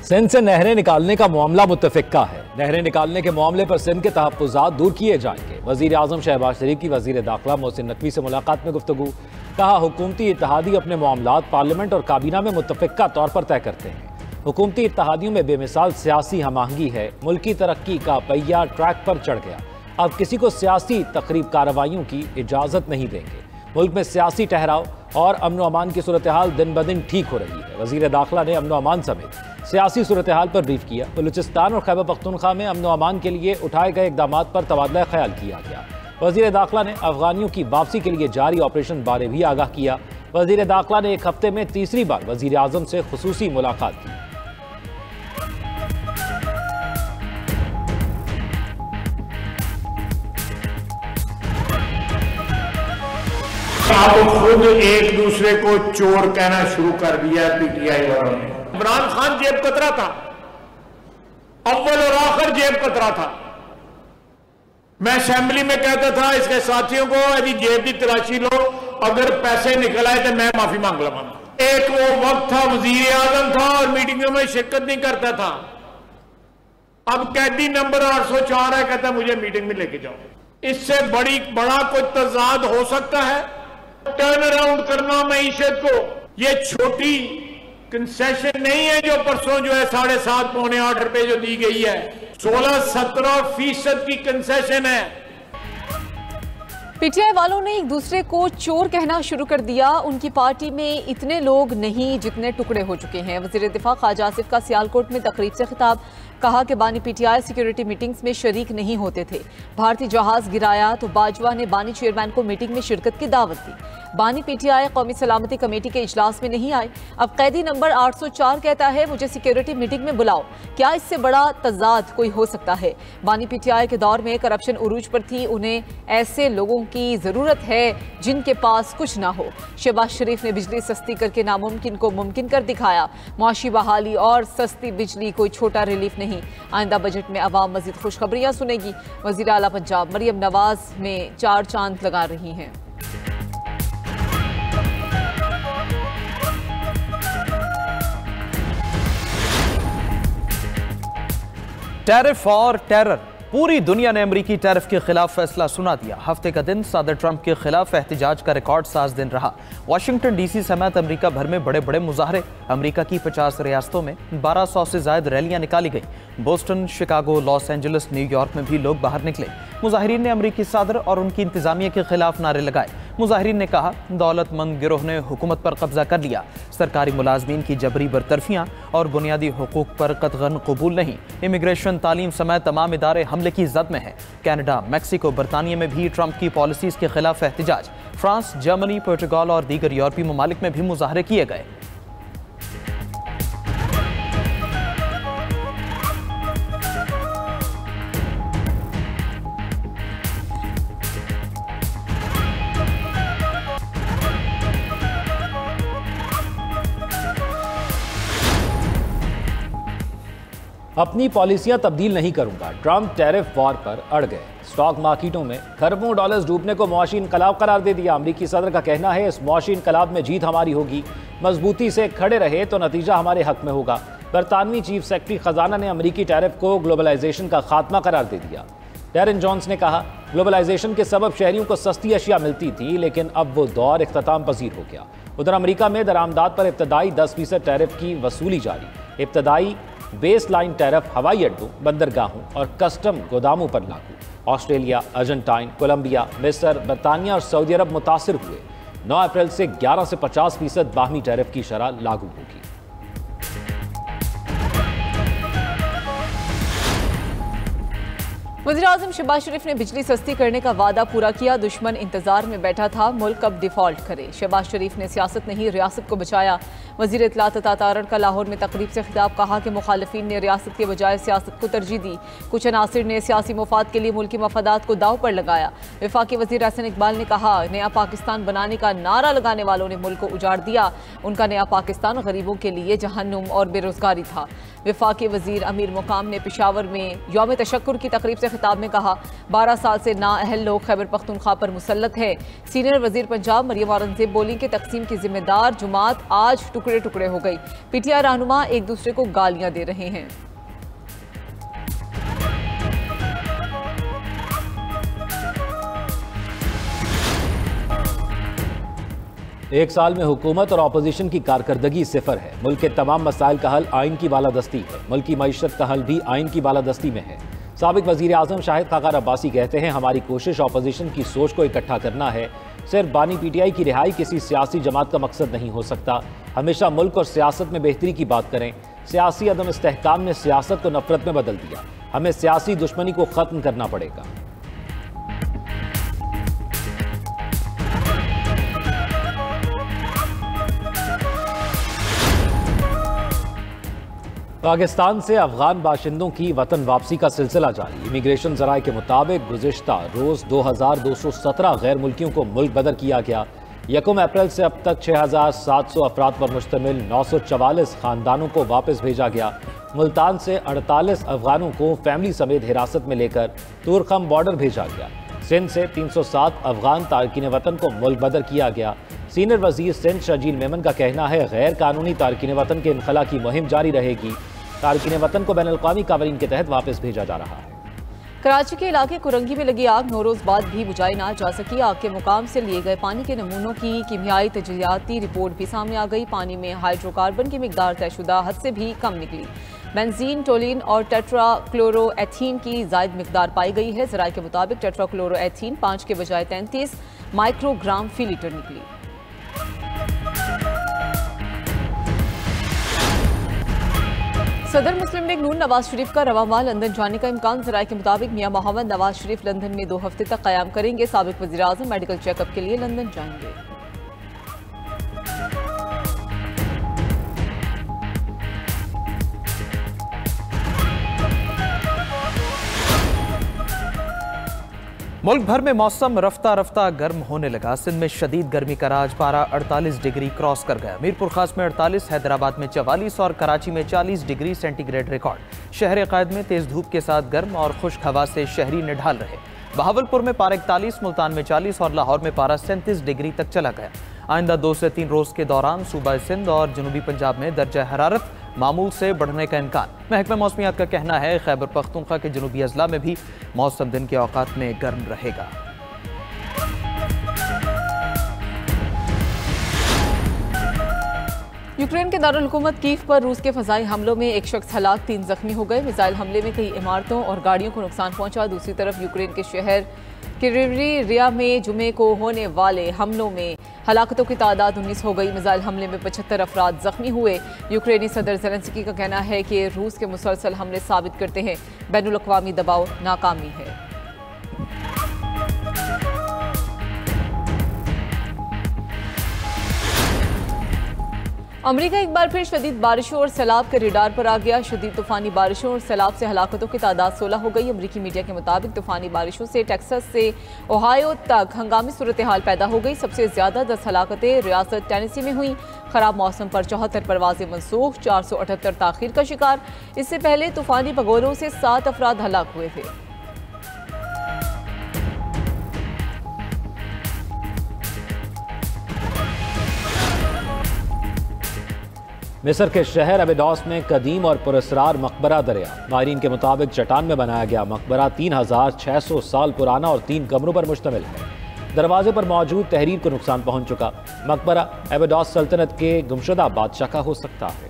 सिंध से नहरें निकालने का मामला मुत्तफिका है। नहरें निकालने के मामले पर सिंध के तहफ्फुज़ात दूर किए जाएंगे। वज़ीर आज़म शहबाज शरीफ की वज़ीर दाखिला मोहसिन नकवी से मुलाकात में गुफ्तगू। कहा, हुकूमती इत्तेहादी अपने मामलात पार्लियामेंट और काबीना में मुत्तफिका तौर पर तय करते हैं। हुकूमती इत्तेहादियों में बेमिसाल सियासी हमआहंगी है। मुल्की तरक्की का पहिया ट्रैक पर चढ़ गया। अब किसी को सियासी तकरीब कार्रवाइयों की इजाज़त नहीं देंगे। मुल्क में सियासी ठहराव और अमन अमान की सूरत हाल दिन ब दिन ठीक हो रही है। वज़ीर दाखिला ने अमन अमान समेत सियासी सूरत हाल पर ब्रीफ किया। बलूचिस्तान और खैबर पख्तूनख्वा में अमन अमान के लिए उठाए गए इक़दाम पर तबादला ख्याल किया गया। वज़ीर दाखिला ने अफगानियों की वापसी के लिए जारी ऑपरेशन बारे भी आगाह किया। वज़ीर दाखिला ने एक हफ्ते में तीसरी बार वज़ीर आज़म से खुसूसी मुलाकात की। आप खुद एक दूसरे को चोर कहना शुरू कर दिया पीटीआई वालों ने। इमरान खान जेब कतरा था, अव्वल और आखिर जेब कतरा था। मैं असेंबली में कहता था इसके साथियों को, यदि जेब की तलाशी लो, अगर पैसे निकल आए तो मैं माफी मांग लूंगा। एक वो वक्त था वजीर आजम था और मीटिंगों में शिरकत नहीं करता था। अब कैदी नंबर 804 है, कहता मुझे मीटिंग में लेके जाओ। इससे बड़ा कोई तजाद हो सकता है? टर्न अराउंड करना मईशत को, ये छोटी कंसेशन नहीं है जो परसों जो है 7.5 पौने 8 रुपए जो दी गई है, 16-17% की कंसेशन है। पीटीआई वालों ने एक दूसरे को चोर कहना शुरू कर दिया। उनकी पार्टी में इतने लोग नहीं जितने टुकड़े हो चुके हैं। वज़ीर दिफा ख्वाजा आसिफ का सियालकोट में तकरीब से खिताब। कहा कि बानी पीटीआई सिक्योरिटी मीटिंग्स में शरीक नहीं होते थे। भारतीय जहाज गिराया तो बाजवा ने बानी चेयरमैन को मीटिंग में शिरकत की दावत दी। बानी पीटीआई कौमी सलामती कमेटी के इजलास में नहीं आए। अब कैदी नंबर 804 कहता है मुझे सिक्योरिटी मीटिंग में बुलाओ। क्या इससे बड़ा तजाद कोई हो सकता है? बानी पीटीआई के दौर में करप्शन उरूज पर थी। उन्हें ऐसे लोगों की जरूरत है जिनके पास कुछ ना हो। शहबाज शरीफ ने बिजली सस्ती करके नामुमकिन को मुमकिन कर दिखाया। मुआशी बहाली और सस्ती बिजली कोई छोटा रिलीफ नहीं। आइंदा बजट में अवाम मजीद खुशखबरियां सुनेगी। वजीर आला पंजाब मरियम नवाज में 4 चांद लगा रही हैं। टैरिफ और टेरर, पूरी दुनिया ने अमरीकी टैरिफ के खिलाफ फैसला सुना दिया। हफ्ते का दिन सदर ट्रंप के खिलाफ एहतजाज का रिकॉर्ड साज दिन रहा। वाशिंगटन डीसी समेत अमरीका भर में बड़े बड़े मुजाहरे। अमरीका की 50 रियासतों में 1200 से ज्यादा रैलियां निकाली गई। Boston, Chicago, Los Angeles, New York में भी लोग बाहर निकले। मुजाहिरीन ने अमरीकी सदर और उनकी इंतजामिया के खिलाफ नारे लगाए। मुजाहिरीन ने कहा, दौलतमंद गिरोह ने हुकूमत पर कब्जा कर लिया। सरकारी मुलाजमीन की जबरी बरतरफियां और बुनियादी हुकूक पर कतगन कबूल नहीं। इमिग्रेशन, तालीम समेत तमाम इदारे हमले की जद में हैं। कनाडा, मैक्सिको, बरतानिया में भी ट्रंप की पॉलिसीज के खिलाफ एहतजाज। फ्रांस, जर्मनी, पुर्तगाल और दीगर यूरोपीय ममालिक में भी मुजाहरे किए गए। अपनी पॉलिसियां तब्दील नहीं करूंगा, ट्रंप टैरिफ वॉर पर अड़ गए। स्टॉक मार्केटों में खरबों डॉलर्स डूबने को मुआशी इनकलाब करार दे दिया। अमरीकी सदर का कहना है इस मुआशी इनकलाब में जीत हमारी होगी। मजबूती से खड़े रहे तो नतीजा हमारे हक में होगा। बरतानवी चीफ सेक्रेटरी खजाना ने अमरीकी टैरिफ को ग्लोबलाइजेशन का खात्मा करार दे दिया। डैरेन जॉन्स ने कहा, ग्लोबलाइजेशन के सबब शहरियों को सस्ती अशिया मिलती थी, लेकिन अब वो दौर इख्तिताम पजीर हो गया। उधर अमरीका में दरामदात पर इब्तदाई 10% टैरिफ की वसूली जारी। इब्तदाई बेस लाइन टैरिफ हवाई अड्डों, बंदरगाहों और कस्टम गोदामों पर लागू। ऑस्ट्रेलिया, अर्जेंटाइन, कोलंबिया, मिस्र, बरतानिया और सऊदी अरब मुतासिर हुए। 9 अप्रैल से 11 से 50% बाहमी टैरिफ की शरह लागू होगी। वज़ीर आज़म शहबाज शरीफ ने बिजली सस्ती करने का वादा पूरा किया। दुश्मन इंतजार में बैठा था, मुल्क अब डिफॉल्ट करे। शहबाज शरीफ ने सियासत नहीं रियासत को बचाया। वज़ीर इत्तलात अता तारड़ का लाहौर में तकरीब से खिताब। कहा कि मुखालिफिन ने रियासत के बजाय सियासत को तरजीह दी। कुछ अनासिर ने सियासी मुफाद के लिए मुल्की मफादात को दाव पर लगाया। वफाकी वज़ीर एहसन इकबाल ने कहा, नया पाकिस्तान बनाने का नारा लगाने वालों ने मुल्क को उजाड़ दिया। उनका नया पाकिस्तान गरीबों के लिए जहन्नुम और बेरोजगारी था। वफाकी वज़ीर अमीर मुकाम ने पेशावर में यौम तशक्कुर की तकरीब से खिताब में कहा, 12 साल से नाअहल लोग खैबर पख्तूनख्वा पर मुसल्लत है। सीनियर वजीर पंजाब मरियम औरंगजेब बोली कि तकसीम की जिम्मेदार जुमात आज टुकड़े टुकड़े हो गई। पीटीआई रहनुमा एक दूसरे को गालियां दे रहे हैं। एक साल में हुकूमत और अपोजिशन की कारकर्दगी सिफर है। मुल्क के तमाम मसाइल का हल आइन की बालादस्ती है। मुल्क की मईशत का हल भी आइन की बालादस्ती में है। साबिक वजीर आजम शाहिद खाकान अब्बासी कहते हैं, हमारी कोशिश अपोजिशन की सोच को इकट्ठा करना है। सिर्फ बानी पीटीआई की रिहाई किसी सियासी जमात का मकसद नहीं हो सकता। हमेशा मुल्क और सियासत में बेहतरी की बात करें। सियासी अदम इस्तेहकाम ने सियासत को नफरत में बदल दिया। हमें सियासी दुश्मनी को खत्म करना पड़ेगा। पाकिस्तान से अफगान बाशिंदों की वतन वापसी का सिलसिला जारी। इमिग्रेशन जराये के मुताबिक गुज़िश्ता रोज़ 2217 गैर मुल्कियों को मुल्क बदर किया गया। 1 अप्रैल से अब तक 6700 अफराद पर मुश्तमिल 944 खानदानों को वापस भेजा गया। मुल्तान से 48 अफगानों को फैमिली समेत हिरासत में लेकर तुरखम बॉर्डर भेजा गया। सिंध से 307 अफगान तारकीन वतन को मुल्क बदर किया गया। सीनियर वजीर सिंध शजील मेमन का कहना है, गैर कानूनी तारकीन वतन के इनखला की मुहिम जारी रहेगी। तारकीन वतन को बैनुल-अक़वामी कानून के तहत वापस भेजा जा रहा है। कराची के इलाके कुरंगी में लगी आग 9 रोज बाद भी बुझाई ना जा सकी। आग के मुकाम से लिए गए पानी के नमूनों की कीमियाई तजज़ियाती रिपोर्ट भी सामने आ गई। पानी में हाइड्रोकार्बन की मिकदार तयशुदा हद से भी कम निकली। बेंजीन, टोलिन और टेट्राक्लोरोएथीन की जायद मिकदार पाई गई है। ज़राए के मुताबिक टेट्राक्लोरोएथीन 5 के बजाय 33 माइक्रोग्राम फी लीटर निकली। सदर मुस्लिम लीग नून नवाज शरीफ का रवां माह लंदन जाने का इम्कान। ज़राए के मुताबिक मियां मोहम्मद नवाज शरीफ लंदन में 2 हफ्ते तक क़याम करेंगे। साबिक वज़ीर आज़म मेडिकल चेकअप के लिए लंदन जाएंगे। मुल्क भर में मौसम रफ्ता रफ्ता गर्म होने लगा। सिंध में शदीद गर्मी का राज, पारा 48 डिग्री क्रॉस कर गया। मीरपुर खास में 48, हैदराबाद में 44 और कराची में 40 डिग्री सेंटीग्रेड रिकॉर्ड। शहर क़ायद में तेज धूप के साथ गर्म और खुश्क हवा से शहरी निढाल रहे। बहावलपुर में पारा 41, मुल्तान में 40 और लाहौर में पारा 37 डिग्री तक चला गया। आइंदा 2 से 3 रोज के दौरान सूबा सिंध और जनूबी पंजाब में दर्जा हरारत मामूल से बढ़ने का इम्कान। महकमा मौसमियात का कहना है, खैबर पख्तूनख्वा के जनूबी अजला में भी मौसम दिन के औकात में गर्म रहेगा। यूक्रेन के दारुल हुकूमत कीव पर रूस के फ़ज़ाई हमलों में एक शख्स हलाक, 3 जख्मी हो गए। मिसाइल हमले में कई इमारतों और गाड़ियों को नुकसान पहुंचा। दूसरी तरफ यूक्रेन के शहर किरिवरिया में जुमे को होने वाले हमलों में हलाकतों की तादाद 19 हो गई। मिसाइल हमले में 75 अफराद जख्मी हुए। यूक्रेनी सदर ज़ेलेंस्की का कहना है कि रूस के मुसलसल हमले साबित करते हैं बैनुल-अक़वामी दबाव नाकामी है। अमरीका एक बार फिर शदीद बारिशों और सैलाब के रडार पर आ गया। शदीद तूफानी बारिशों और सैलाब से हलाकतों की तादाद 16 हो गई। अमरीकी मीडिया के मुताबिक तूफानी बारिशों से टेक्सास से ओहायो तक हंगामी सूरत हाल पैदा हो गई। सबसे ज्यादा 10 हलाकतें रियासत टेनेसी में हुई। खराब मौसम पर 74 परवाजें मनसूख, 478 ताखीर का शिकार। इससे पहले तूफानी भगोड़ों से 7 अफराद हलाक हुए थे। मिस्र के शहर अबिडोस में कदीम और पुरस्रार मकबरा दरिया। माहिरीन के मुताबिक चट्टान में बनाया गया मकबरा 3600 साल पुराना और 3 कमरों पर मुश्तमिल है। दरवाजे पर मौजूद तहरीर को नुकसान पहुंच चुका। मकबरा अबिडोस सल्तनत के गुमशुदा बादशाह का हो सकता है।